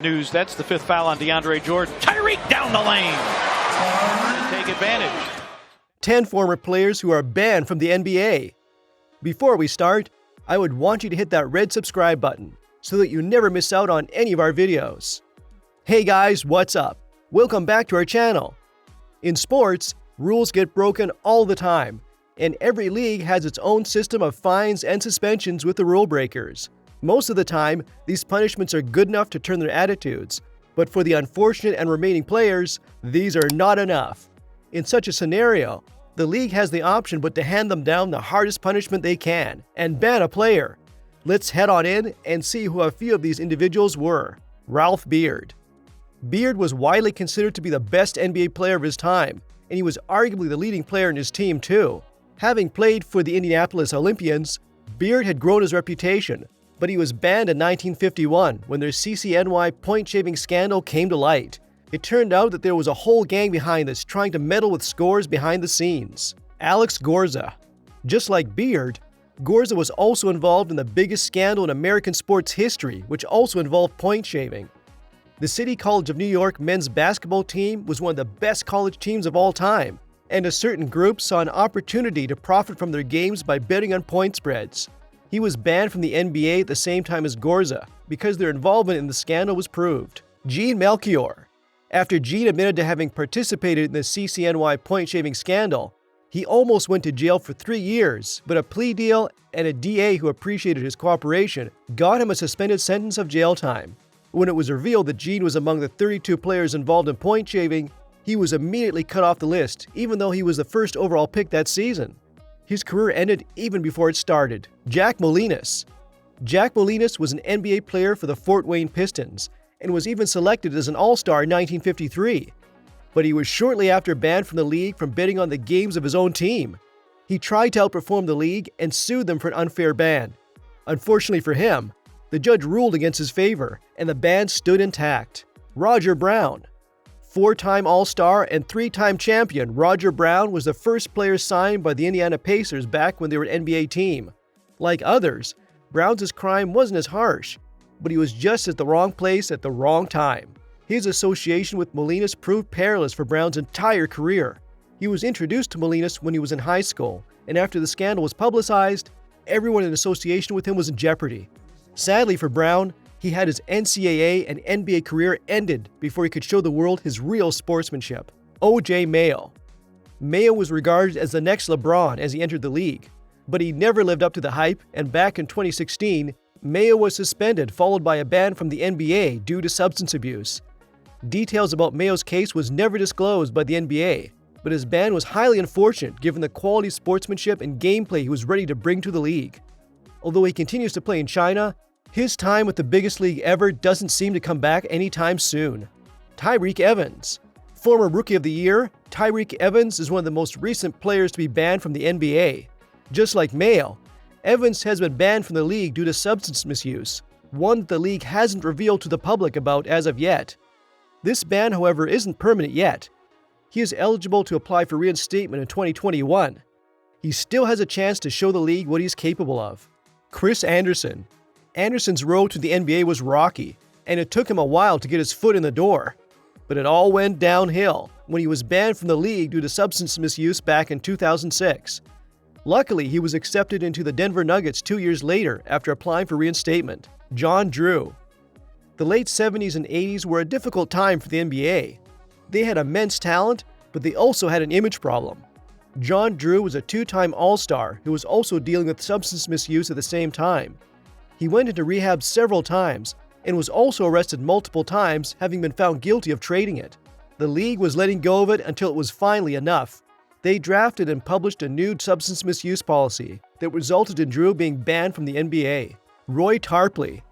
News, that's the fifth foul on DeAndre Jordan. Tyreek down the lane. Take advantage. 10 former players who are banned from the NBA. Before we start, I would want you to hit that red subscribe button so that you never miss out on any of our videos. Hey guys, what's up? Welcome back to our channel. In sports, rules get broken all the time, and every league has its own system of fines and suspensions with the rule breakers. Most of the time, these punishments are good enough to turn their attitudes, but for the unfortunate and remaining players, these are not enough. In such a scenario, the league has the option but to hand them down the hardest punishment they can and ban a player. Let's head on in and see who a few of these individuals were. Ralph Beard. Beard was widely considered to be the best NBA player of his time, and he was arguably the leading player in his team too. Having played for the Indianapolis Olympians, Beard had grown his reputation, but he was banned in 1951 when their CCNY point-shaving scandal came to light. It turned out that there was a whole gang behind this trying to meddle with scores behind the scenes. Alex Gorza. Just like Beard, Gorza was also involved in the biggest scandal in American sports history, which also involved point-shaving. The City College of New York men's basketball team was one of the best college teams of all time, and a certain group saw an opportunity to profit from their games by betting on point spreads. He was banned from the NBA at the same time as Gorza because their involvement in the scandal was proved. Gene Melchior. After Gene admitted to having participated in the CCNY point-shaving scandal, he almost went to jail for 3 years, but a plea deal and a DA who appreciated his cooperation got him a suspended sentence of jail time. When it was revealed that Gene was among the 32 players involved in point-shaving, he was immediately cut off the list, even though he was the first overall pick that season. His career ended even before it started. Jack Molinas. Jack Molinas was an NBA player for the Fort Wayne Pistons and was even selected as an All-Star in 1953. But he was shortly after banned from the league from betting on the games of his own team. He tried to outperform the league and sued them for an unfair ban. Unfortunately for him, the judge ruled against his favor and the ban stood intact. Roger Brown. 4-time All-Star and 3-time champion, Roger Brown was the first player signed by the Indiana Pacers back when they were an NBA team. Like others, Brown's crime wasn't as harsh, but he was just at the wrong place at the wrong time. His association with Molinas proved perilous for Brown's entire career. He was introduced to Molinas when he was in high school, and after the scandal was publicized, everyone in association with him was in jeopardy. Sadly for Brown, he had his NCAA and NBA career ended before he could show the world his real sportsmanship. O.J. Mayo. Mayo was regarded as the next LeBron as he entered the league, but he never lived up to the hype, and back in 2016, Mayo was suspended followed by a ban from the NBA due to substance abuse. Details about Mayo's case was never disclosed by the NBA, but his ban was highly unfortunate given the quality sportsmanship and gameplay he was ready to bring to the league. Although he continues to play in China, his time with the biggest league ever doesn't seem to come back anytime soon. Tyreke Evans. Former Rookie of the Year, Tyreke Evans is one of the most recent players to be banned from the NBA. Just like Mayo, Evans has been banned from the league due to substance misuse, one that the league hasn't revealed to the public about as of yet. This ban, however, isn't permanent yet. He is eligible to apply for reinstatement in 2021. He still has a chance to show the league what he's capable of. Chris Anderson. Anderson's road to the NBA was rocky, and it took him a while to get his foot in the door. But it all went downhill when he was banned from the league due to substance misuse back in 2006. Luckily, he was accepted into the Denver Nuggets 2 years later after applying for reinstatement. John Drew. The late 70s and 80s were a difficult time for the NBA. They had immense talent, but they also had an image problem. John Drew was a 2-time All-Star who was also dealing with substance misuse at the same time. He went into rehab several times and was also arrested multiple times, having been found guilty of trading it. The league was letting go of it until it was finally enough. They drafted and published a new substance misuse policy that resulted in Drew being banned from the NBA. Roy Tarpley.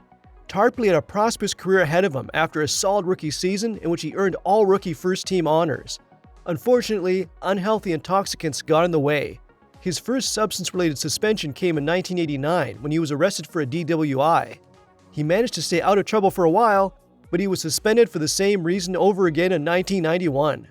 Tarpley had a prosperous career ahead of him after a solid rookie season in which he earned all-rookie first-team honors. Unfortunately, unhealthy intoxicants got in the way. His first substance-related suspension came in 1989 when he was arrested for a DWI. He managed to stay out of trouble for a while, but he was suspended for the same reason over again in 1991.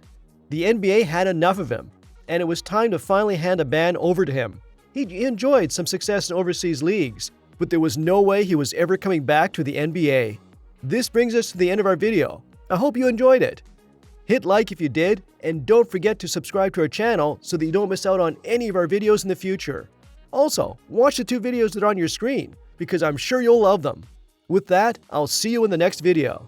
The NBA had enough of him, and it was time to finally hand a ban over to him. He enjoyed some success in overseas leagues, but there was no way he was ever coming back to the NBA. This brings us to the end of our video. I hope you enjoyed it. Hit like if you did, and don't forget to subscribe to our channel so that you don't miss out on any of our videos in the future. Also, watch the 2 videos that are on your screen, because I'm sure you'll love them. With that, I'll see you in the next video.